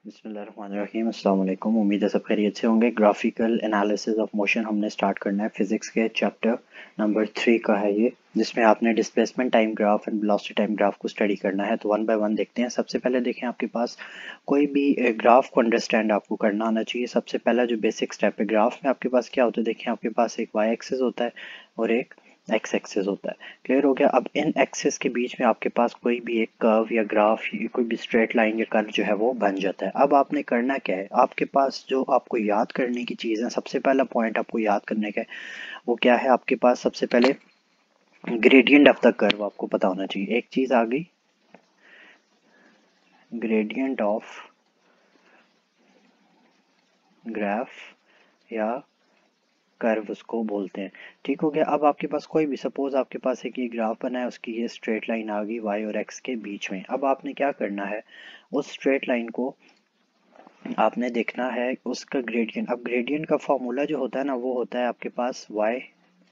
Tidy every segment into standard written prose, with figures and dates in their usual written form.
बिस्मिल्लाहिर्रहमानिर्रहीम अस्सलाम वालेकुम। उम्मीद है सब खैरियत से होंगे। ग्राफिकल एनालिसिस ऑफ मोशन हमने स्टार्ट करना है। फिजिक्स के चैप्टर नंबर 3 का है ये, जिसमें आपने displacement time graph and velocity time graph को स्टडी करना है। तो वन बाय वन देखते हैं। सबसे पहले देखें, आपके पास कोई भी ग्राफ को अंडरस्टैंड आपको करना आना चाहिए। सबसे पहला जो बेसिक स्टेप है, ग्राफ में आपके पास क्या होता है, देखें आपके पास एक वाई एक्सिस होता है और एक एक्स एक्सिस होता है। क्लियर हो गया। अब इन एक्सिस के बीच में आपके पास कोई भी एक कर्व या ग्राफ, कोई भी स्ट्रेट लाइन या कर्व जो है वो बन जाता है। अब आपने करना क्या है, आपके पास जो आपको याद करने की चीज़ है, सबसे पहला पॉइंट आपको याद करने का है वो क्या है, आपके पास सबसे पहले ग्रेडियंट ऑफ द कर्व आपको पता होना चाहिए। एक चीज़ आ गई, ग्रेडियंट ऑफ ग्राफ या कर्व उसको बोलते हैं। ठीक हो गया। अब आपके पास कोई भी, सपोज आपके पास एक ये ग्राफ बना है, उसकी ये स्ट्रेट लाइन आ गई वाई और एक्स के बीच में। अब आपने क्या करना है, उस स्ट्रेट लाइन को आपने देखना है उसका ग्रेडियंट। अब ग्रेडियंट का फॉर्मूला जो होता है ना, वो होता है आपके पास वाई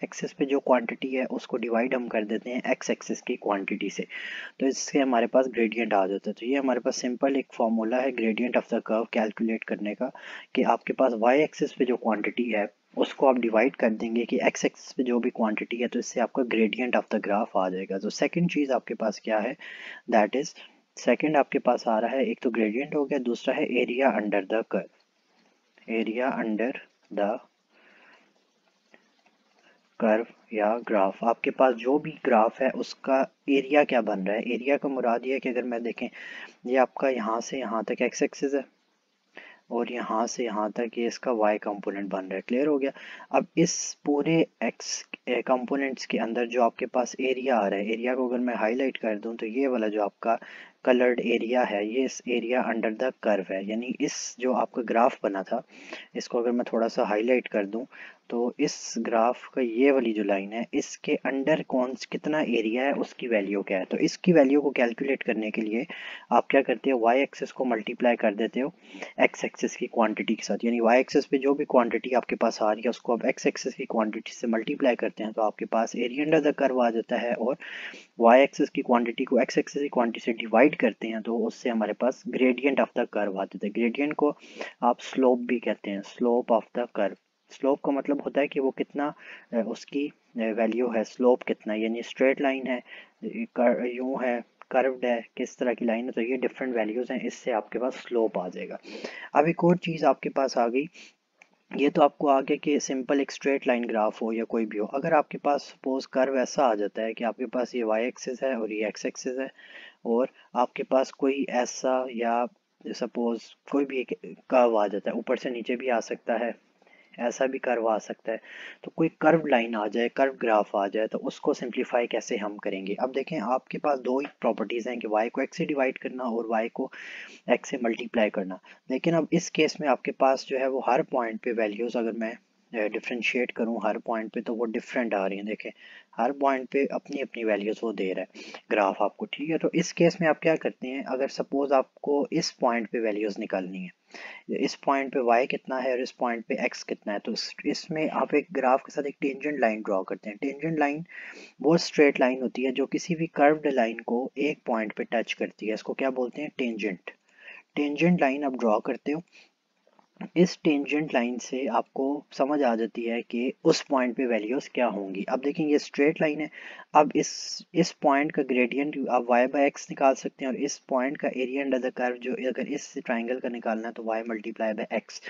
एक्सिस पे जो क्वांटिटी है उसको डिवाइड हम कर देते हैं एक्स एक्सिस की क्वांटिटी से, तो इससे हमारे पास ग्रेडियंट आ जाता है। तो ये हमारे पास सिंपल एक फॉर्मूला है gradient of the curve calculate करने का, कि आपके पास वाई एक्सिस पे जो क्वांटिटी है उसको आप डिवाइड कर देंगे कि एक्स एक्सिस पे जो भी क्वांटिटी है, तो इससे आपका ग्रेडियंट ऑफ द ग्राफ आ जाएगा। तो सेकंड चीज़ आपके पास क्या है, दैट इज सेकंड आपके पास आ रहा है, एक तो ग्रेडियंट हो गया, दूसरा है area under the curve. Area under the curve या ग्राफ, आपके पास जो भी ग्राफ है उसका एरिया क्या बन रहा है। एरिया का मुराद ये है कि अगर मैं देखें, ये आपका यहाँ से यहाँ तक एक्स एक्सिस है और यहाँ से यहाँ तक ये इसका y कंपोनेंट बन रहा है। क्लियर हो गया। अब इस पूरे x कंपोनेंट्स के अंदर जो आपके पास एरिया आ रहा है, एरिया को अगर मैं हाईलाइट कर दूं तो ये वाला जो आपका कलर्ड एरिया है, ये इस एरिया अंडर द कर्व है। यानी इस जो आपका ग्राफ बना था, इसको अगर मैं थोड़ा सा हाईलाइट कर दूं तो इस ग्राफ का ये वाली जो लाइन है, इसके अंडर कौन कितना एरिया है, उसकी वैल्यू क्या है। तो इसकी वैल्यू को कैलकुलेट करने के लिए आप क्या करते हो, वाई एक्सिस को मल्टीप्लाई कर देते हो एक्स एक्सिस की क्वांटिटी के साथ। यानी वाई एक्सिस पे जो भी क्वांटिटी आपके पास आ रही है उसको आप एक्स एक्सिस की क्वांटिटी से मल्टीप्लाई करते हैं, तो आपके पास एरिया अंडर द कर्व आ जाता है। और वाई एक्सिस की क्वांटिटी को एक्स एक्सिस की क्वांटिटी से डिवाइड करते हैं तो उससे हमारे पास ग्रेडियंट ऑफ द कर्व आ जाता है। ग्रेडियंट को आप स्लोप भी कहते हैं, slope of the curve. Slope का मतलब होता है कि वो कितना उसकी वैल्यू है, स्लोप कितना, यानी स्ट्रेट लाइन है, यूं है, कर्व्ड है, किस तरह की लाइन है, तो ये डिफरेंट वैल्यूज हैं, इससे आपके पास स्लोप आ जाएगा। अब एक और चीज़ आपके पास आ गई, ये तो आपको आ गया कि सिंपल एक स्ट्रेट लाइन ग्राफ हो या कोई भी हो। अगर आपके पास सपोज कर्व ऐसा आ जाता है कि आपके पास ये वाई एक्सिस है और ये एक्स एक्सिस है, और आपके पास कोई ऐसा, या सपोज कोई भी एक कर्व आ जाता है, ऊपर से नीचे भी आ सकता है, ऐसा भी कर्व आ सकता है, तो कोई कर्व लाइन आ जाए, कर्व ग्राफ आ जाए, तो उसको सिंप्लीफाई कैसे हम करेंगे। अब देखें, आपके पास दो ही प्रॉपर्टीज़ हैं कि y को x से डिवाइड करना और y को x से मल्टीप्लाई करना। लेकिन अब इस केस में आपके पास जो है वो हर पॉइंट पे वैल्यूज़ अगर मैं डिफ्रेंशिएट करूं हर पॉइंट पे, तो वो डिफरेंट आ रही हैं। देखें, हर पॉइंट पे अपनी अपनी वैल्यूज़ वो दे रहा है ग्राफ आपको। ठीक है, तो इस केस में आप क्या करते हैं, अगर सपोज आपको इस पॉइंट पे वैल्यूज़ निकालनी है, इस पॉइंट पे y कितना है और इस पॉइंट पे x कितना है, तो इसमें आप एक ग्राफ के साथ एक टेंजेंट लाइन ड्रॉ करते हैं। टेंजेंट लाइन वो स्ट्रेट लाइन होती है जो किसी भी कर्व्ड लाइन को एक पॉइंट पे टच करती है, इसको क्या बोलते हैं, टेंजेंट। टेंजेंट लाइन आप ड्रॉ करते हो, इस टेंजेंट लाइन से आपको समझ आ जाती है कि उस पॉइंट पे वैल्यूज क्या होंगी। अब देखें, ये स्ट्रेट लाइन है। अब इस पॉइंट का ग्रेडियंट आप y बाई एक्स निकाल सकते हैं, और इस पॉइंट का एरिया अंडर द कर्व जो अगर इस ट्राइंगल का निकालना है तो y मल्टीप्लाई बाई एक्स।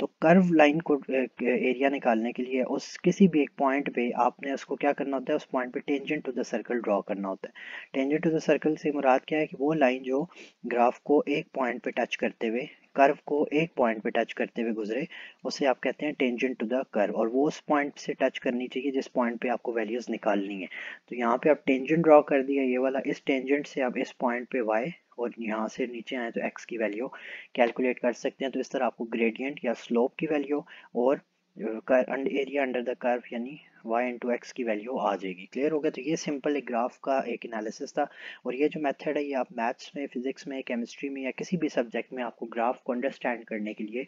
तो कर्व लाइन को एरिया निकालने के लिए उस किसी भी एक पॉइंट पे आपने उसको क्या करना होता है, उस पॉइंट पे tangent to the circle draw करना होता है। टेंजेंट टू द सर्कल से मुराद क्या है, कि वो लाइन जो ग्राफ को एक पॉइंट पे टच करते हुए, कर्व को एक पॉइंट पे टच करते हुए गुजरे, उसे आप कहते हैं टेंजेंट टू द कर्व, और वो उस पॉइंट से टच करनी चाहिए जिस पॉइंट पे आपको वैल्यूज निकालनी है। तो यहाँ पे आप टेंजेंट ड्रॉ कर दिया ये वाला, इस टेंजेंट से आप इस पॉइंट पे y और यहाँ से नीचे आए तो x की वैल्यू कैलकुलेट कर सकते हैं। तो इस तरह आपको ग्रेडियंट या स्लोप की वैल्यू और एरिया अंडर द कर्व यानी y इंटू एक्स की वैल्यू आ जाएगी। क्लियर हो गया। तो ये सिंपल एक ग्राफ का एक एनालिसिस था, और ये जो मेथड है ये आप मैथ्स में, फिजिक्स में, केमिस्ट्री में या किसी भी सब्जेक्ट में आपको ग्राफ को अंडरस्टैंड करने के लिए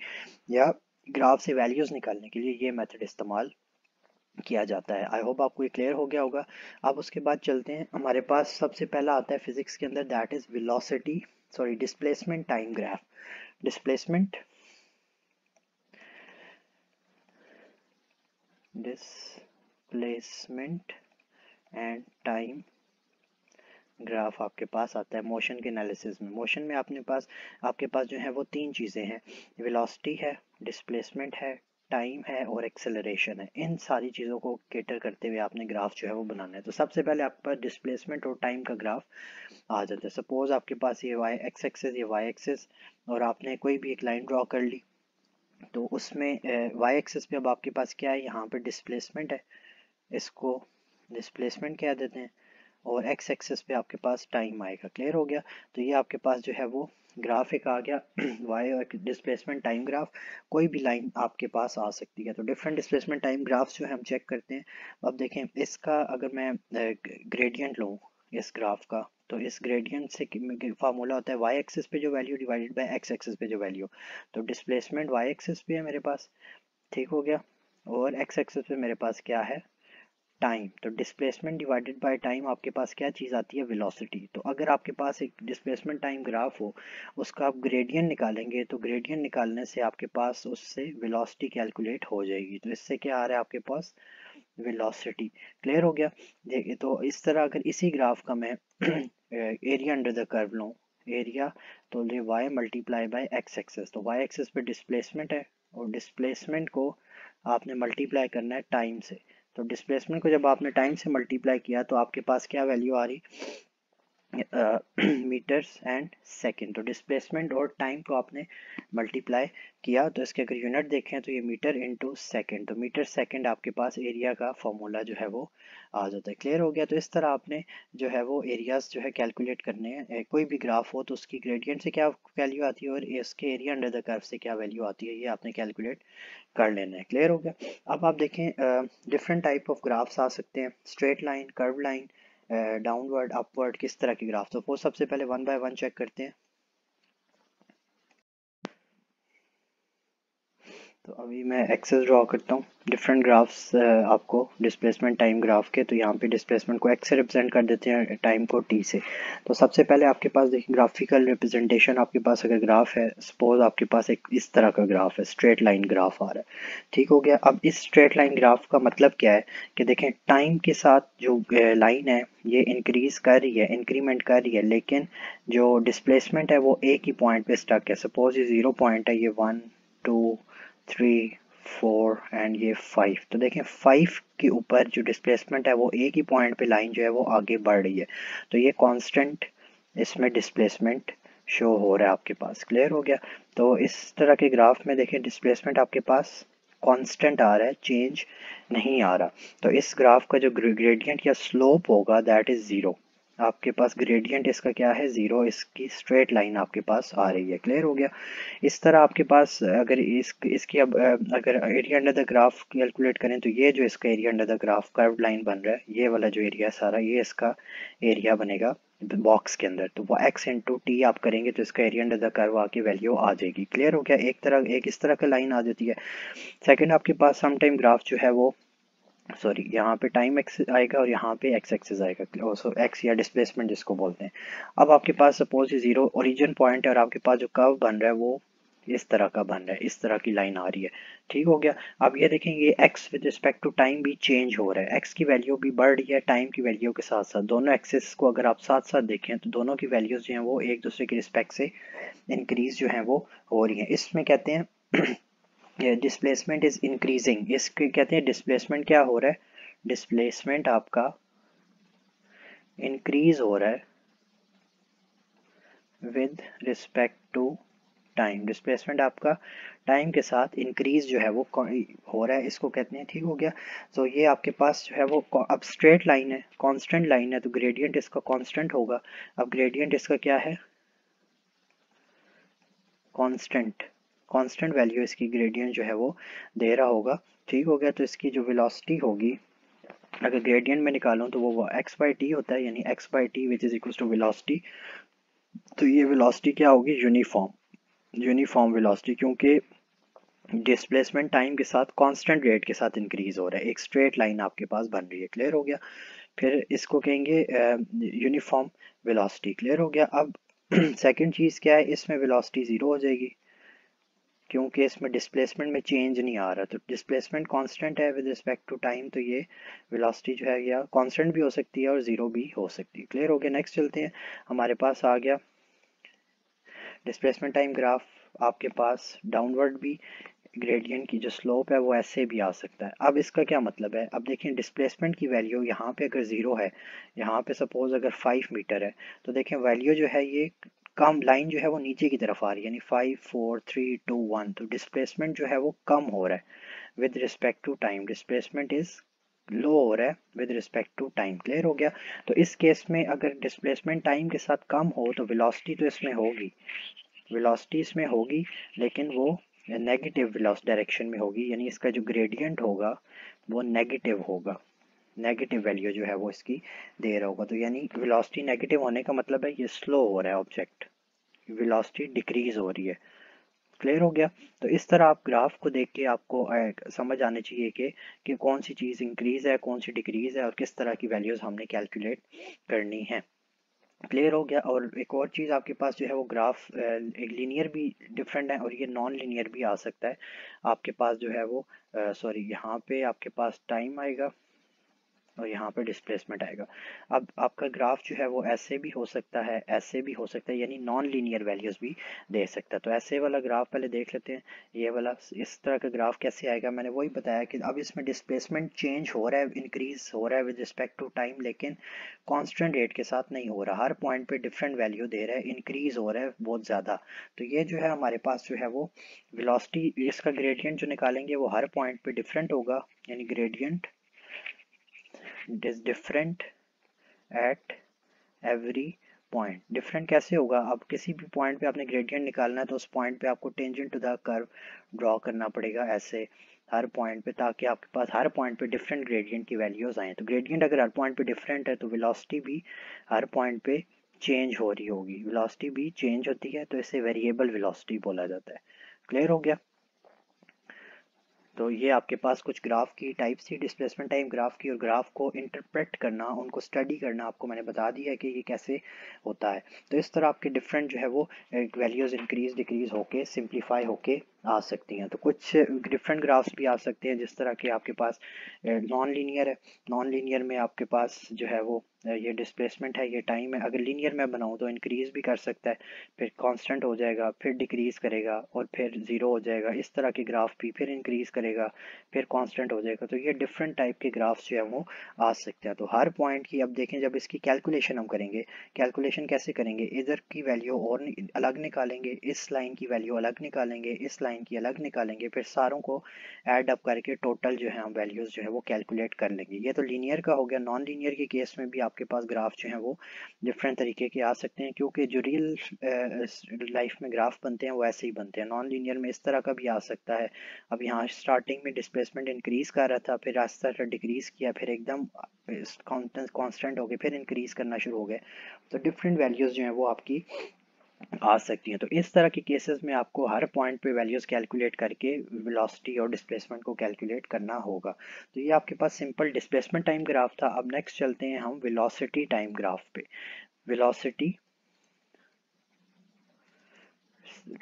या ग्राफ से वैल्यूज़ निकालने के लिए ये मेथड इस्तेमाल किया जाता है। आई होप आपको ये क्लियर हो गया होगा। अब उसके बाद चलते हैं, हमारे पास सबसे पहला आता है फिजिक्स के अंदर, that is velocity sorry displacement time graph, displacement and time graph आपके पास आता है मोशन के एनालिसिस में। मोशन में आपके पास जो है वो तीन चीज़ें हैं, वेलोसिटी है, डिस्प्लेसमेंट है, टाइम है और एक्सेलरेशन है। इन सारी चीज़ों को केटर करते हुए आपने ग्राफ जो है वो बनाना है। तो सबसे पहले आपके पास डिस्प्लेसमेंट और टाइम का ग्राफ आ जाता है। सपोज आपके पास ये वाई एक्स एक्सिस, ये वाई एक्सिस, और आपने कोई भी एक लाइन ड्रॉ कर ली, तो उसमें वाई एक्सिस पे अब आपके पास क्या है, यहाँ पे डिस्प्लेसमेंट है, इसको डिस्प्लेसमेंट कह देते हैं, और एक्स एक्सिस पे आपके पास टाइम आएगा। क्लियर हो गया। तो ये आपके पास जो है वो ग्राफ एक आ गया वाई और डिस्प्लेसमेंट टाइम ग्राफ। कोई भी लाइन आपके पास आ सकती है। तो डिफरेंट डिस्प्लेसमेंट टाइम ग्राफ्स जो है हम चेक करते हैं। अब देखें, इसका अगर मैं ग्रेडियंट लूँ इस ग्राफ का, तो इस ग्रेडियंट से फार्मूला होता है वाई एक्सिस पे जो value divided by x axis पे जो वैल्यू। तो डिस्प्लेसमेंट वाई एक्सिस पे है मेरे पास, ठीक हो गया, और एक्स एक्सिस पे मेरे पास क्या है, टाइम। तो डिस्प्लेसमेंट डिवाइडेड बाय टाइम आपके पास क्या चीज़ आती है, वेलोसिटी। तो अगर आपके पास एक डिस्प्लेसमेंट टाइम ग्राफ हो, उसका आप ग्रेडियंट निकालेंगे, तो ग्रेडियंट निकालने से आपके पास उससे वेलोसिटी कैलकुलेट हो जाएगी। तो इससे क्या आ रहा है आपके पास, वेलोसिटी। क्लियर हो गया। देखिए, तो इस तरह अगर इसी ग्राफ का मैं एरिया अंडर द कर्व लूँ, एरिया, तो ये y multiply by x axis. तो y एक्सेस पे डिस्प्लेसमेंट है, और डिस्प्लेसमेंट को आपने मल्टीप्लाई करना है टाइम से। तो डिस्प्लेसमेंट को जब आपने टाइम से मल्टीप्लाई किया, तो आपके पास क्या वैल्यू आ रही, मीटर्स एंड सेकंड। तो डिस्प्लेसमेंट और टाइम को आपने मल्टीप्लाई किया, तो इसके अगर यूनिट देखें तो ये मीटर इनटू सेकंड। तो मीटर सेकंड आपके पास एरिया का फॉर्मूला जो है वो आ जाता है। क्लियर हो गया। तो इस तरह आपने जो है वो एरियाज जो है कैलकुलेट करने हैं। कोई भी ग्राफ हो तो उसकी ग्रेडियंट से क्या वैल्यू आती है और इसके एरिया अंडर द कर्व से क्या वैल्यू आती है, ये आपने कैलकुलेट कर लेना है। क्लियर हो गया। अब आप देखें, डिफरेंट टाइप ऑफ ग्राफ्स आ सकते हैं, straight line, curve line, downward, upward, किस तरह की ग्राफ। तो वो सबसे पहले वन बाय वन चेक करते हैं। तो अभी मैं एक्सेस ड्रॉ करता हूँ, डिफरेंट ग्राफ्स आपको डिस्प्लेसमेंट टाइम ग्राफ के। तो यहाँ पे डिस्प्लेसमेंट को एक्स से रिप्रेजेंट कर देते हैं, टाइम को टी से। तो सबसे पहले आपके पास देखिए ग्राफिकल रिप्रेजेंटेशन, आपके पास अगर ग्राफ है, सपोज आपके पास एक इस तरह का ग्राफ है, स्ट्रेट लाइन ग्राफ आ रहा है, ठीक हो गया। अब इस स्ट्रेट लाइन ग्राफ का मतलब क्या है कि देखें, टाइम के साथ जो लाइन है ये इंक्रीज कर रही है, इंक्रीमेंट कर रही है, लेकिन जो डिस्प्लेसमेंट है वो एक ही पॉइंट पे स्टक है। सपोज ये 0 पॉइंट है, ये 1 2 3 4 एंड ये 5। तो देखें 5 के ऊपर जो डिस्प्लेसमेंट है वो एक ही पॉइंट पे लाइन जो है वो आगे बढ़ रही है। तो ये कांस्टेंट इसमें डिस्प्लेसमेंट शो हो रहा है आपके पास। क्लियर हो गया। तो इस तरह के ग्राफ में देखें डिस्प्लेसमेंट आपके पास कांस्टेंट आ रहा है, चेंज नहीं आ रहा। तो इस ग्राफ का जो ग्रेडियंट या स्लोप होगा दैट इज ज़ीरो। आपके पास ग्रेडियंट इसका क्या है, ज़ीरो। इसकी स्ट्रेट लाइन आपके पास आ रही है। क्लियर हो गया। इस तरह आपके पास अगर इसकी अब अगर area under the graph calculate करें, तो ये जो इसका area under the graph curve line बन रहा है, ये वाला जो एरिया सारा, ये इसका एरिया बनेगा बॉक्स के अंदर। तो वो एक्स इंटू टी आप करेंगे तो इसका एरिया अंडर द कर्व आके वैल्यू आ जाएगी। क्लियर हो गया। एक इस तरह का लाइन आ जाती है। सेकंड, आपके पास सम टाइम ग्राफ जो है वो, सॉरी, यहाँ पे टाइम एक्स आएगा और यहाँ पे एक्स एक्सिस आएगा, सो एक्स या डिस्प्लेसमेंट जिसको बोलते हैं। अब आपके पास सपोज ये जीरो ओरिजिन पॉइंट है और आपके पास जो कर्व बन रहा है वो इस तरह का बन रहा है, इस तरह की लाइन आ रही है, ठीक हो गया। अब ये देखेंगे x with respect to time भी चेंज हो रहा है, एक्स की वैल्यू भी बढ़ रही है टाइम की वैल्यू के साथ साथ। दोनों एक्सिस को अगर आप साथ साथ देखें तो दोनों की वैल्यूज जो हैं वो एक दूसरे की रिस्पेक्ट से इंक्रीज जो है वो हो रही है। इसमें कहते हैं डिस्प्लेसमेंट इज इंक्रीजिंग। इसके कहते हैं डिस्प्लेसमेंट क्या हो रहा है, डिस्प्लेसमेंट आपका इंक्रीज हो रहा है with respect to time. Displacement आपका टाइम के साथ इंक्रीज जो है वो हो रहा है, इसको कहते हैं, ठीक हो गया। तो ये आपके पास जो है वो अब स्ट्रेट लाइन है, कांस्टेंट लाइन है, तो ग्रेडियंट इसका कांस्टेंट होगा। अब ग्रेडियंट इसका क्या है, कांस्टेंट, कांस्टेंट वैल्यू इसकी ग्रेडियंट जो है वो दे रहा होगा, ठीक हो गया। तो इसकी जो वेलोसिटी होगी, अगर ग्रेडियंट में निकालूं तो वो एक्स बाई टी होता है, यानी x by t which is equal to velocity. तो ये वेलोसिटी क्या होगी, यूनिफॉर्म वेलोसिटी, क्योंकि डिस्प्लेसमेंट टाइम के साथ कांस्टेंट रेट के साथ इंक्रीज हो रहा है, एक स्ट्रेट लाइन आपके पास बन रही है। क्लियर हो गया। फिर इसको कहेंगे यूनिफॉर्म वेलोसिटी। क्लियर हो गया। अब सेकंड चीज़ क्या है, इसमें वेलोसिटी ज़ीरो हो जाएगी क्योंकि इसमें डिस्प्लेसमेंट में चेंज नहीं आ रहा। तो डिस्प्लेसमेंट कांस्टेंट है विद रिस्पेक्ट टू टाइम, तो ये वेलोसिटी जो है या कांस्टेंट भी हो सकती है और ज़ीरो भी हो सकती है। क्लियर हो गया। नेक्स्ट चलते हैं, हमारे पास आ गया डिस्प्लेसमेंट टाइम ग्राफ। आपके पास डाउनवर्ड भी ग्रेडियंट की जो स्लोप है वो ऐसे भी आ सकता है। अब इसका क्या मतलब है, अब देखें डिस्प्लेसमेंट की वैल्यू यहाँ पे अगर ज़ीरो है, यहाँ पे सपोज अगर 5 मीटर है, तो देखें वैल्यू जो है ये कम, लाइन जो है वो नीचे की तरफ आ रही है, यानी 5 4 3 2 1, तो डिस्प्लेसमेंट जो है वो कम हो रहा है with respect to time. Displacement is low हो रहा है with respect to time. Clear हो गया। तो इस केस में अगर डिस्प्लेसमेंट टाइम के साथ कम हो तो वेलोसिटी तो इसमें होगी, वेलोसिटी इसमें होगी, लेकिन वो नेगेटिव वेलोस डायरेक्शन में होगी, यानी इसका जो ग्रेडियंट होगा वो नेगेटिव होगा, नेगेटिव वैल्यू जो है वो इसकी दे रहा होगा। तो यानी वेलोसिटी नेगेटिव होने का मतलब है ये स्लो हो रहा है ऑब्जेक्ट, वेलोसिटी डिक्रीज हो रही है। क्लियर हो गया। तो इस तरह आप ग्राफ को देख के आपको समझ आने चाहिए कि कौन सी चीज़ इंक्रीज है, कौन सी डिक्रीज है, और किस तरह की वैल्यूज़ हमने कैलकुलेट करनी है। क्लियर हो गया। और एक और चीज़ आपके पास जो है वो ग्राफ एक लीनियर भी डिफरेंट है और ये नॉन लीनियर भी आ सकता है। आपके पास जो है वो सॉरी, यहाँ पे आपके पास टाइम आएगा और यहाँ पे डिस्प्लेसमेंट आएगा। अब आपका ग्राफ जो है वो ऐसे भी हो सकता है, ऐसे भी हो सकता है, यानी नॉन लीनियर वैल्यूज़ भी दे सकता है। तो ऐसे वाला ग्राफ पहले देख लेते हैं। ये वाला इस तरह का ग्राफ कैसे आएगा, मैंने वही बताया कि अब इसमें डिस्प्लेसमेंट चेंज हो रहा है, इंक्रीज हो रहा है विद रिस्पेक्ट टू टाइम, लेकिन कांस्टेंट रेट के साथ नहीं हो रहा, हर पॉइंट पे डिफरेंट वैल्यू दे रहा है, इंक्रीज हो रहा है बहुत ज़्यादा। तो ये जो है हमारे पास जो है वो वेलोसिटी, इसका ग्रेडियंट जो निकालेंगे वो हर पॉइंट पे डिफरेंट होगा, यानी gradient is different at every point. Different कैसे होगा, अब किसी भी पॉइंट पे आपने ग्रेडियंट निकालना है तो उस पॉइंट पे आपको tangent to the curve draw करना पड़ेगा ऐसे हर पॉइंट पे, ताकि आपके पास हर पॉइंट पे डिफरेंट ग्रेडियंट की वैल्यूज आए। तो ग्रेडियंट अगर हर पॉइंट पे डिफरेंट है तो वेलोसिटी भी हर पॉइंट पे चेंज हो रही होगी, वेलोसिटी भी चेंज होती है, तो इसे वेरिएबल वेलोसिटी बोला जाता है। क्लियर हो गया। तो ये आपके पास कुछ ग्राफ की टाइप थी, डिस्प्लेसमेंट टाइम ग्राफ की, और ग्राफ को इंटरप्रेट करना, उनको स्टडी करना आपको मैंने बता दिया है कि ये कैसे होता है। तो इस तरह आपके डिफरेंट जो है वो वैल्यूज़ इंक्रीज डिक्रीज होके सिंप्लीफाई होके आ सकती हैं। तो कुछ डिफरेंट ग्राफ्स भी आ सकते हैं, जिस तरह के आपके पास नॉन लीनियर है, नॉन लीनियर में आपके पास जो है वो ये डिस्प्लेसमेंट है, ये टाइम है। अगर लीनियर में बनाऊँ तो इंक्रीज भी कर सकता है, फिर कांस्टेंट हो जाएगा, फिर डिक्रीज करेगा और फिर ज़ीरो हो जाएगा। इस तरह के ग्राफ भी फिर इंक्रीज करेगा, फिर कांस्टेंट हो जाएगा। तो ये डिफरेंट टाइप के ग्राफ्स जो है वो आ सकते हैं। तो हर पॉइंट की अब देखें, जब इसकी कैलकुलेशन हम करेंगे, कैलकुलेशन कैसे करेंगे, इधर की वैल्यू और अलग निकालेंगे, इस लाइन की वैल्यू अलग निकालेंगे, इस लाइन की अलग निकालेंगे, फिर सारों को ऐड अप करके टोटल जो है हम वैल्यूज़ जो है वो कैलकुलेट कर लेंगे। ये तो लीनियर का हो गया। नॉन लीनियर के केस में भी आपके पास ग्राफ जो है वो डिफरेंट तरीके के आ सकते हैं, क्योंकि जो रियल लाइफ में ग्राफ बनते हैं वो ऐसे ही बनते हैं। नॉन लीनियर में इस तरह का भी आ सकता है। अब यहाँ स्टार्टिंग में डिस्प्लेसमेंट इंक्रीज कर रहा था, फिर आस्ते आस्ते डिक्रीज किया, फिर एकदम कांस्टेंट हो गए, फिर इंक्रीज करना शुरू हो गए। तो डिफरेंट वैल्यूज़ जो हैं वो आपकी आ सकती हैं। तो इस तरह के केसेस में आपको हर पॉइंट पे वैल्यूज़ कैलकुलेट करके वेलोसिटी और डिस्प्लेसमेंट को कैलकुलेट करना होगा। तो ये आपके पास सिंपल डिस्प्लेसमेंट टाइम ग्राफ था। अब नेक्स्ट चलते हैं हम वेलोसिटी टाइम ग्राफ पे। Velocity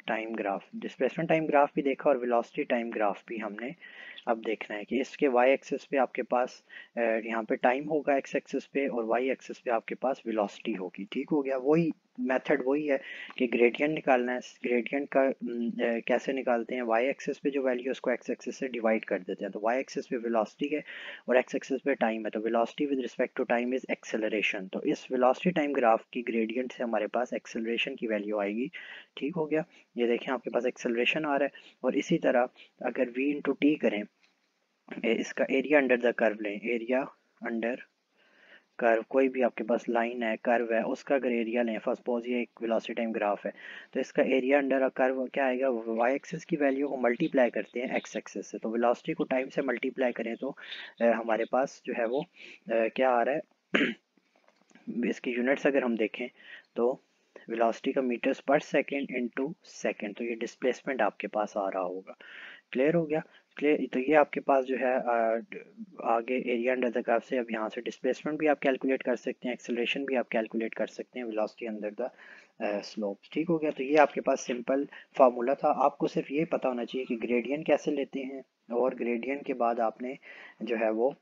time graph, displacement time graph भी देखा और वेलोसिटी टाइम ग्राफ भी हमने अब देखना है कि इसके वाई एक्सिस पे आपके पास यहाँ पे टाइम होगा एक्स एक्सिस पे, और वाई एक्सिस पे आपके पास वेलोसिटी होगी। ठीक हो गया। वही मेथड वही है कि ग्रेडियंट निकालना है। ग्रेडियंट का कैसे निकालते हैं, वाई एक्सिस पे जो वैल्यू है उसको एक्स एक्सिस से डिवाइड कर देते हैं। तो वाई एक्सिस पे वेलोसिटी है और एक्स एक्सिस पे टाइम है, तो velocity with respect to time is acceleration. तो इस वेलोसिटी टाइम ग्राफ की ग्रेडियंट से हमारे पास एक्सेलरेशन की वैल्यू आएगी। ठीक हो गया। ये देखें आपके पास एक्सेलरेशन आ रहा है। और इसी तरह अगर v इंटू टी करें, इसका एरिया अंडर द कर्व लें, एरिया अंडर कर्व, कोई भी आपके पास लाइन है, कर्व है, उसका अगर एरिया लें, सपोज ये एक वेलोसिटी टाइम ग्राफ है, तो इसका एरिया अंडर अ कर्व क्या आएगा, वाई एक्सिस की वैल्यू को मल्टीप्लाई करते हैं एक्स एक्सिस से। तो वेलोसिटी को टाइम से मल्टीप्लाई करें तो हमारे पास जो है वो क्या आ रहा है इसकी यूनिट्स अगर हम देखें तो वेलोसिटी का metres per second into second, तो ये डिस्प्लेसमेंट आपके पास आ रहा होगा। क्लियर हो गया। क्लियर। तो ये आपके पास जो है आगे एरिया अंडर द कर्व से अब यहाँ से डिस्प्लेसमेंट भी आप कैलकुलेट कर सकते हैं, एक्सेलरेशन भी आप कैलकुलेट कर सकते हैं वेलोसिटी अंडर द स्लोप। ठीक हो गया। तो ये आपके पास सिंपल फार्मूला था। आपको सिर्फ ये पता होना चाहिए कि ग्रेडियंट कैसे लेते हैं, और ग्रेडियंट के बाद आपने जो है वो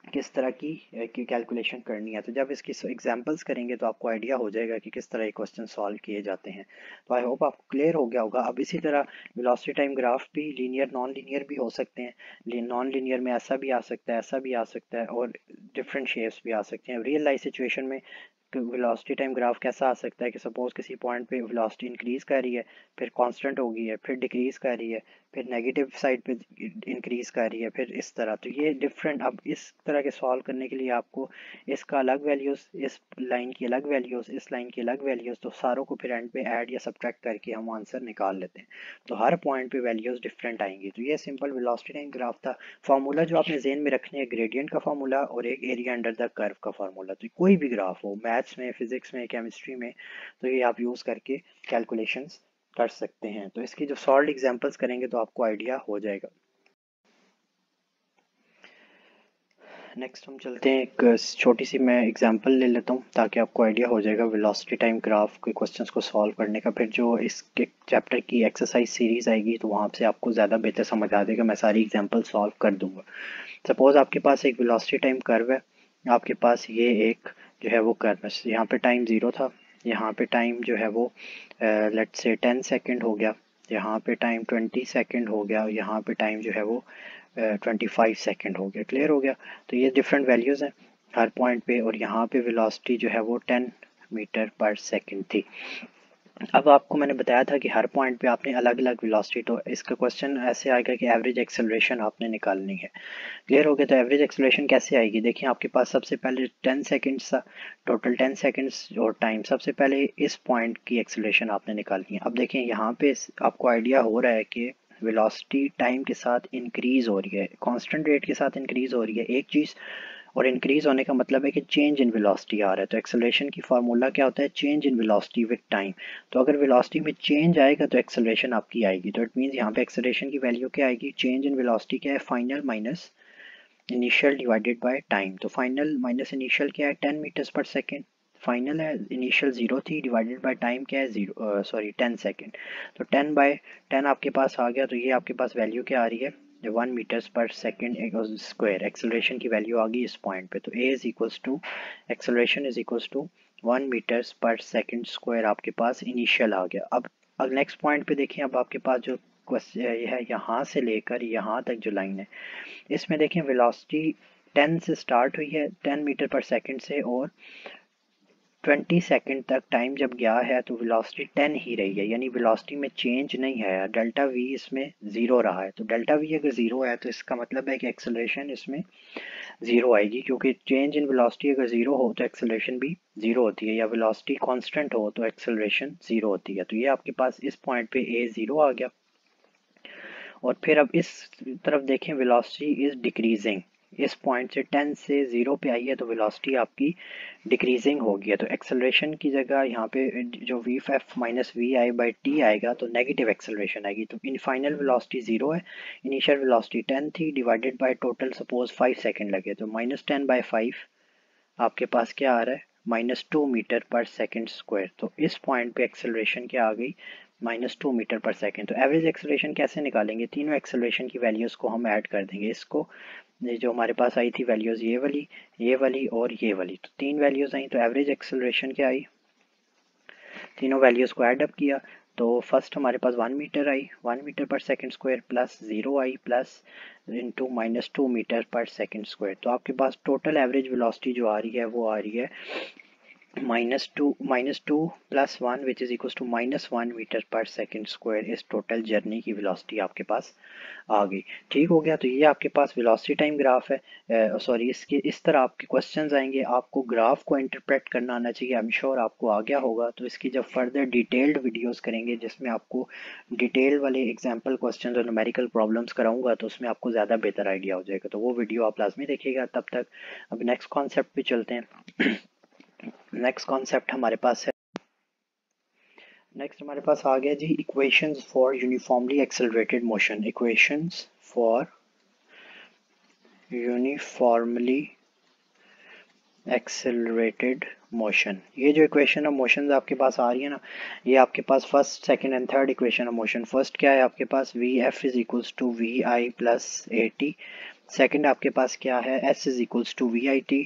किस तरह की कैलकुलेशन करनी है। तो जब इसकी एग्जांपल्स करेंगे तो आपको आइडिया हो जाएगा कि किस तरह ये क्वेश्चन सॉल्व किए जाते हैं। तो आई होप आपको क्लियर हो गया होगा। अब इसी तरह वेलोसिटी टाइम ग्राफ भी लीनियर नॉन लीनियर भी हो सकते हैं। नॉन लीनियर में ऐसा भी आ सकता है, ऐसा भी आ सकता है, और डिफरेंट शेप्स भी आ सकते हैं। रियल लाइफ सिचुएशन में वेलोसिटी टाइम ग्राफ कैसा आ सकता है कि सपोज किसी पॉइंट पे वेलोसिटी इंक्रीज कर रही है, फिर कांस्टेंट हो गई है, फिर डिक्रीज कर रही है, फिर नेगेटिव साइड पे इंक्रीज कर रही है, फिर इस तरह। तो ये डिफरेंट, अब इस तरह के सॉल्व करने के लिए आपको इसका अलग वैल्यूज, इस लाइन की अलग वैल्यूज, इस लाइन की अलग वैल्यूज, तो सारों को फिर एंड पे ऐड या सब्ट्रैक्ट करके हम आंसर निकाल लेते हैं। तो हर पॉइंट पे वैल्यूज डिफरेंट आएंगी। तो ये सिंपल वेलोसिटी टाइम ग्राफ था। फार्मूला जो आपने जेन में रखने हैं, ग्रेडियंट का फार्मूला और एक एरिया अंडर द कर्व का फार्मूला। तो कोई भी ग्राफ हो, मैथ्स में, फिजिक्स में, केमिस्ट्री में, तो ये आप यूज़ करके कैलकुलेशंस कर सकते हैं। तो इसकी जो सॉल्व एग्जांपल्स करेंगे तो आपको आइडिया हो जाएगा। नेक्स्ट हम चलते हैं, एक छोटी सी मैं एग्जांपल ले लेता हूँ ताकि आपको आइडिया हो जाएगा वेलोसिटी टाइम ग्राफ के क्वेश्चंस को सॉल्व करने का। फिर जो इसके चैप्टर की एक्सरसाइज सीरीज आएगी तो वहाँ से आपको ज़्यादा बेहतर समझ आ जाएगा, मैं सारी एग्जांपल सॉल्व कर दूंगा। सपोज आपके पास एक वेलोसिटी टाइम कर्व है, आपके पास ये एक जो है वो कर्व है। यहाँ पे टाइम 0 था, यहाँ पे टाइम जो है वो लेट्स से 10 सेकेंड हो गया, यहाँ पे टाइम 20 सेकेंड हो गया, यहाँ पे टाइम जो है वो 25 सेकेंड हो गया। क्लियर हो गया। तो ये डिफरेंट वैल्यूज़ हैं हर पॉइंट पे, और यहाँ पे वेलोसिटी जो है वो 10 मीटर पर सेकेंड थी। अब आपको मैंने बताया था कि हर पॉइंट पे आपने अलग अलग वेलोसिटी, तो इसका क्वेश्चन ऐसे आएगा कि एवरेज एक्सेलरेशन आपने निकालनी है। क्लियर हो गया। तो एवरेज एक्सेलरेशन कैसे आएगी, देखिए आपके पास सबसे पहले 10 सेकंड्स था, टोटल 10 सेकंड्स और टाइम। सबसे पहले इस पॉइंट की एक्सेलरेशन आपने निकालनी है। अब देखें यहाँ पे आपको आइडिया हो रहा है कि वेलोसिटी टाइम के साथ इंक्रीज हो रही है, कांस्टेंट रेट के साथ इंक्रीज हो रही है एक चीज़, और इंक्रीज होने का मतलब है कि चेंज इन वेलोसिटी आ रहा है। तो एक्सेलरेशन की फार्मूला क्या होता है, change in velocity with time. तो अगर वेलोसिटी में चेंज आएगा तो एक्सेलरेशन आपकी आएगी। तो इट मीन्स यहाँ पे एक्सेलरेशन की वैल्यू क्या आएगी, चेंज इन वेलोसिटी क्या है, final minus initial divided by time. तो फाइनल माइनस इनिशियल क्या है, 10 मीटर्स पर सेकेंड। फाइनल है, इनिशियल 0 थी, डिवाइडेड बाय टाइम क्या है, 10 सेकेंड। तो 10/10 आपके पास आ गया। तो ये आपके पास वैल्यू क्या आ रही है, 1 meters per second square. Acceleration की वैल्यू आ गई इस पॉइंट पे। तो a is equals to, acceleration is equals to 1 meters per second square आपके पास इनिशियल आ गया। अब नेक्स्ट पॉइंट पे देखिए, अब आपके पास जो क्वेश्चन है, यहाँ से लेकर यहाँ तक जो लाइन है, इसमें देखें वेलोसिटी 10 से स्टार्ट हुई है, 10 मीटर पर सेकंड से, और 20 सेकंड तक टाइम जब गया है तो वेलोसिटी 10 ही रही है, यानी वेलोसिटी में चेंज नहीं है। डेल्टा वी इसमें 0 रहा है। तो डेल्टा वी अगर 0 है तो इसका मतलब है कि एक्सेलरेशन इसमें 0 आएगी, क्योंकि चेंज इन वेलोसिटी अगर 0 हो तो एक्सेलरेशन भी 0 होती है, या वेलोसिटी कांस्टेंट हो तो एक्सेलरेशन 0 होती है। तो ये आपके पास इस पॉइंट पे ए 0 आ गया। और फिर अब इस तरफ देखें, वेलोसिटी इज डिक्रीजिंग। इस पॉइंट से 10 से 0 पे आई है तो वेलोसिटी आपकी डिक्रीजिंग हो गई है। तो एक्सेलरेशन की जगह यहाँ पे जो v f minus v i by t आएगा तो नेगेटिव एक्सेलरेशन आएगी। तो इन फाइनल वेलोसिटी 0 है, इनिशियल वेलोसिटी 10 थी, divided by total suppose 5 second लगे, तो -10/5 आपके पास क्या आ रहा है, -2 मीटर पर सेकेंड स्क्वायर। तो इस पॉइंट पे एक्सेलरेशन क्या आ गई, -2 मीटर पर सेकेंड। तो एवरेज एक्सेलरेशन कैसे निकालेंगे, तीनों एक्सेलरेशन की वैल्यूज़ को हम ऐड कर देंगे। इसको, ये जो हमारे पास आई थी वैल्यूज़, ये वाली और ये वाली, तो 3 वैल्यूज़ आई। तो एवरेज एक्सेलरेशन क्या आई, तीनों वैल्यूज़ को ऐड अप किया तो फर्स्ट हमारे पास 1 मीटर आई, 1 मीटर पर सेकेंड स्क्वायर, प्लस 0 आई, प्लस इंटू -2 मीटर पर सेकेंड स्क्वायर। तो आपके पास टोटल एवरेज वेलोसिटी जो आ रही है वो आ रही है -2 plus 1 which is equal to -1 metre पर सेकेंड स्क्वायर। इस टोटल जर्नी की वेलोसिटी आपके पास आ गई। ठीक हो गया। तो ये आपके पास वेलोसिटी टाइम ग्राफ है। सॉरी, इसके इस तरह आपके क्वेश्चंस आएंगे, आपको ग्राफ को इंटरप्रेट करना आना चाहिए। आई एम श्योर आपको आ गया होगा। तो इसकी जब फर्दर डिटेल्ड वीडियोस करेंगे जिसमें आपको डिटेल वाले एग्जांपल क्वेश्चंस और न्यूमेरिकल प्रॉब्लम्स कराऊंगा तो उसमें आपको ज़्यादा बेहतर आइडिया हो जाएगा। तो वो वीडियो आप लाजमी देखिएगा। तब तक अब नेक्स्ट कॉन्सेप्ट पे चलते हैं। नेक्स्ट कॉन्सेप्ट हमारे पास है, नेक्स्ट हमारे पास आ गया जी, equations for uniformly accelerated motion. Equations for uniformly accelerated motion. ये जो इक्वेशन ऑफ मोशन आपके पास आ रही है ना, ये आपके पास first second and third equation of motion. First क्या है आपके पास, v f is equals to v i plus a t. Second आपके पास क्या है, s is equals to v i t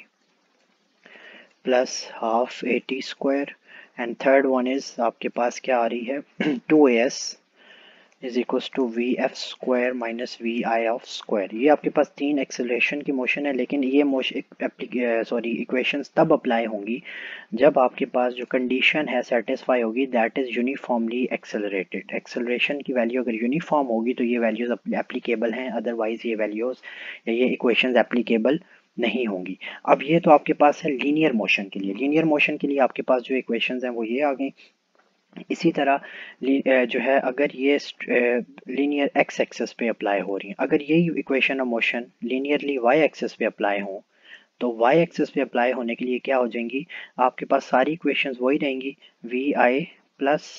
plus half a t square. And third one is आपके पास क्या आ रही है, two a s is equals to v f square minus v i of square. ये आपके पास तीन एक्सेलरेशन की मोशन है, लेकिन ये मोशन इक्वेशंस तब अप्लाई होंगी जब आपके पास जो कंडीशन है सेटिस्फाई होगी, that is uniformly accelerated. Acceleration की वैल्यू अगर यूनिफॉर्म होगी तो ये वैल्यूज़ एप्लीकेबल हैं, अदरवाइज ये वैल्यूज़ या ये इक्वेशंस एप्लीकेबल नहीं होंगी। अब ये तो आपके पास है लीनियर मोशन के लिए। लीनियर मोशन के लिए आपके पास जो इक्वेशंस हैं वो ये आ गई। इसी तरह जो है अगर ये लीनियर एक्स एक्सेस पे अप्लाई हो रही हैं, अगर ये equation of motion linearly y axis पे अप्लाई हो, तो वाई एक्सेस पे अप्लाई होने के लिए क्या हो जाएंगी, आपके पास सारी इक्वेशंस वही रहेंगी। वी आई प्लस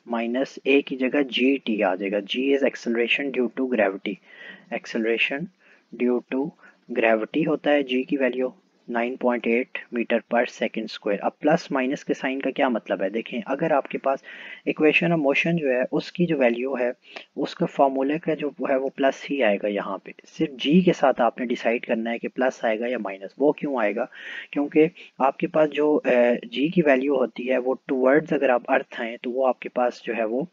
माइनस ए की जगह जी टी आ जाएगा। जी is acceleration due to gravity. Acceleration due to gravity होता है जी की वैल्यू 9.8 मीटर पर सेकंड स्क्वायर। अब प्लस माइनस के साइन का क्या मतलब है, देखें अगर आपके पास इक्वेशन ऑफ मोशन जो है उसकी जो वैल्यू है, उसका फॉर्मूले का जो है वो प्लस ही आएगा। यहाँ पे सिर्फ जी के साथ आपने डिसाइड करना है कि प्लस आएगा या माइनस। वो क्यों आएगा, क्योंकि आपके पास जो जी की वैल्यू होती है वो टूवर्ड्स अगर आप अर्थ हैं तो वो आपके पास जो है वो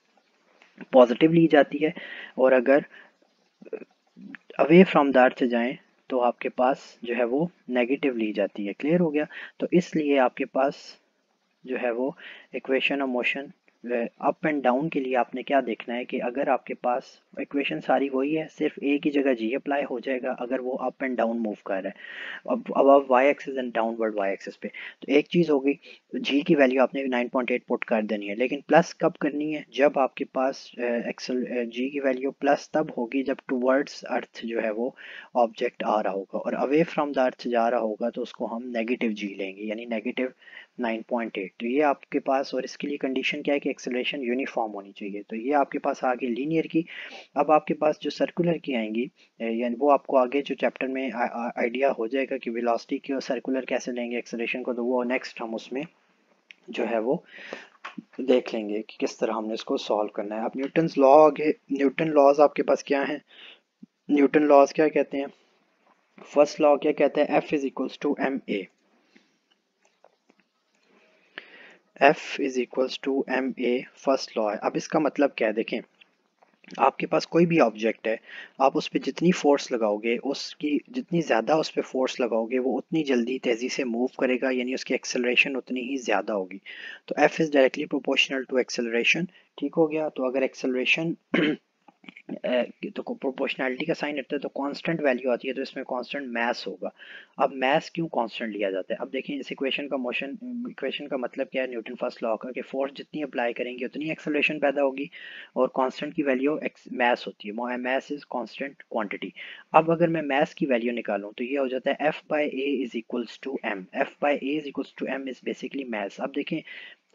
पॉजिटिव ली जाती है, और अगर अवे फ्रॉम द अर्थ जाएं तो आपके पास जो है वो नेगेटिव ली जाती है। क्लियर हो गया। तो इसलिए आपके पास जो है वो equation of motion up and down के लिए आपने क्या देखना है कि अगर आपके पास इक्वेशन सारी वही है, सिर्फ ए की जगह जी अप्लाई हो जाएगा अगर वो अप एंड डाउन मूव कर रहा है, अब y axis and downward y axis पे। तो एक चीज़ होगी, जी की वैल्यू आपने 9.8 पुट कर देनी है, लेकिन प्लस कब करनी है, जब आपके पास एक्सल जी की वैल्यू प्लस तब होगी जब टूवर्ड्स अर्थ जो है वो ऑब्जेक्ट आ रहा होगा, और अवे फ्रॉम द अर्थ जा रहा होगा तो उसको हम नेगेटिव जी लेंगे, यानी नेगेटिव 9.8। तो ये आपके पास, और इसके लिए कंडीशन क्या है कि एक्सेलरेशन यूनिफॉर्म होनी चाहिए। तो ये आपके पास आ गई लीनियर की। अब आपके पास जो सर्कुलर की आएंगी, यानी वो आपको आगे जो चैप्टर में आइडिया हो जाएगा कि वेलोसिटी की और सर्कुलर कैसे लेंगे एक्सेलरेशन को, तो वो नेक्स्ट हम उसमें जो है वो देख लेंगे कि किस तरह हमने इसको सॉल्व करना है। अब न्यूटन्स लॉ आगे, न्यूटन लॉज आपके पास क्या है, न्यूटन लॉज क्या कहते हैं, फर्स्ट लॉ क्या कहते हैं, f is equals to m a. F is equals to m a first law है। अब इसका मतलब क्या है, देखें आपके पास कोई भी ऑब्जेक्ट है, आप उस पर जितनी फोर्स लगाओगे, उसकी जितनी ज़्यादा उस पर फोर्स लगाओगे वो उतनी जल्दी तेज़ी से मूव करेगा, यानी उसकी एक्सेलरेशन उतनी ही ज़्यादा होगी। तो F is directly proportional to acceleration. ठीक हो गया। तो अगर एक्सेलरेशन तो प्रोपोर्शनैलिटी का साइन रहता है तो कांस्टेंट वैल्यू आती है, तो इसमें कांस्टेंट मास होगा। अब मास क्यों कांस्टेंट लिया जाता है, अब देखें इस इक्वेशन का मोशन इक्वेशन का मतलब क्या है, न्यूटन फर्स्ट लॉ का, कि फोर्स जितनी अप्लाई करेंगे उतनी एक्सेलरेशन पैदा होगी, और कांस्टेंट की वैल्यू मास होती है, मास इज कांस्टेंट क्वांटिटी। अब अगर मैं मास की वैल्यू निकालूं तो ये हो जाता है F by a is equals to m. F by a is equals to m is basically mass. अब देखें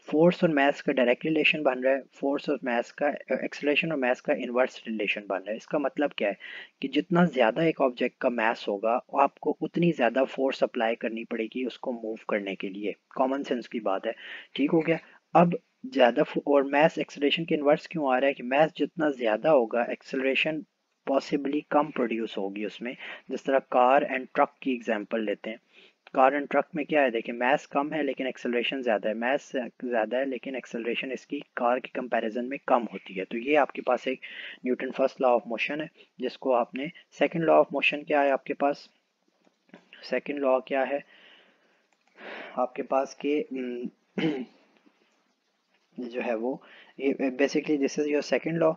फोर्स और मास का डायरेक्ट रिलेशन बन रहा है, फोर्स और मास का एक्सेलरेशन और मास का इनवर्स रिलेशन बन रहा है। इसका मतलब क्या है कि जितना ज़्यादा एक ऑब्जेक्ट का मास होगा आपको उतनी ज़्यादा फोर्स अप्लाई करनी पड़ेगी उसको मूव करने के लिए। कॉमन सेंस की बात है। ठीक हो गया। अब ज़्यादा और मास एक्सेलरेशन के इनवर्स क्यों आ रहा है कि मास जितना ज़्यादा होगा एक्सेलरेशन पॉसिबली कम प्रोड्यूस होगी उसमें। जिस तरह कार एंड ट्रक की एग्जांपल लेते हैं, कार एंड ट्रक में क्या है, देखिए मास कम है लेकिन एक्सेलरेशन ज़्यादा है, मास ज़्यादा है लेकिन एक्सेलरेशन इसकी कार के कंपैरिजन में कम होती है। तो ये आपके पास एक Newton first law of motion है, जिसको आपने सेकंड लॉ ऑफ मोशन क्या है आपके पास, सेकंड लॉ क्या है आपके पास के जो है वो ये basically this is your second law,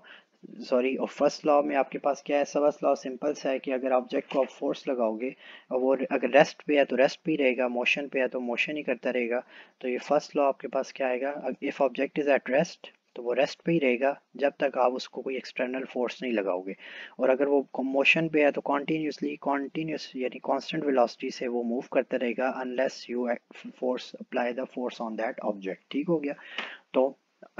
sorry. और फर्स्ट लॉ में आपके पास क्या है, फर्स्ट लॉ सिंपल सा है कि अगर ऑब्जेक्ट को आप फोर्स लगाओगे और वो अगर रेस्ट पे है तो रेस्ट पे ही रहेगा, मोशन पे है तो मोशन ही करता रहेगा। तो ये फर्स्ट लॉ आपके पास क्या आएगा, if object is at rest तो वो रेस्ट पे ही रहेगा जब तक आप उसको कोई एक्सटर्नल फोर्स नहीं लगाओगे, और अगर वो मोशन पे है तो कॉन्टीन्यूस यानी कांस्टेंट वेलोसिटी से वो मूव करता रहेगा unless you force apply the force on that object. ठीक हो गया। तो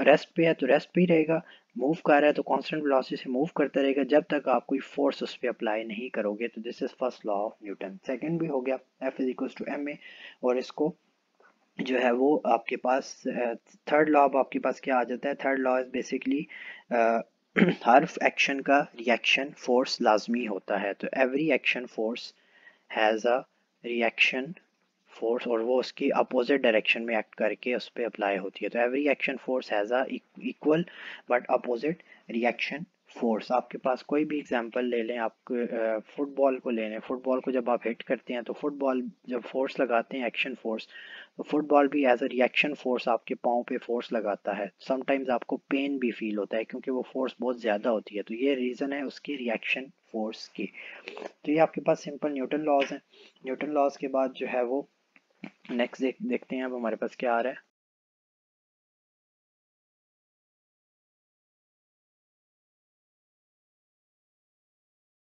रेस्ट पे है तो रेस्ट पे ही रहेगा, मूव कर रहा है तो कांस्टेंट वेलोसिटी से मूव करता रहेगा जब तक आप कोई फोर्स उस पर अप्लाई नहीं करोगे। तो this is first law of Newton. Second भी हो गया F is equal to m a, और इसको जो है वो आपके पास थर्ड लॉ अब आपके पास क्या आ जाता है। Third law is basically her action का रिएक्शन फोर्स लाजमी होता है। तो every action force has a reaction force, और वो उसकी अपोजिट डायरेक्शन में एक्ट करके उस पर अप्लाई होती है। तो every action force has a equal but opposite reaction force. आपके पास कोई भी एग्जांपल ले लें, आप फुटबॉल को ले लें। फुटबॉल को जब आप हिट करते हैं तो फुटबॉल जब फोर्स लगाते हैं एक्शन फोर्स, तो फुटबॉल भी एज अ रिएक्शन फोर्स आपके पाँव पे फोर्स लगाता है। समटाइम्स आपको पेन भी फील होता है क्योंकि वो फोर्स बहुत ज़्यादा होती है। तो ये रीज़न है उसकी रिएक्शन फोर्स की। तो ये आपके पास सिंपल न्यूटन लॉज हैं। न्यूटन लॉज के बाद जो है वो नेक्स्ट देखते हैं अब हमारे पास क्या आ रहा है।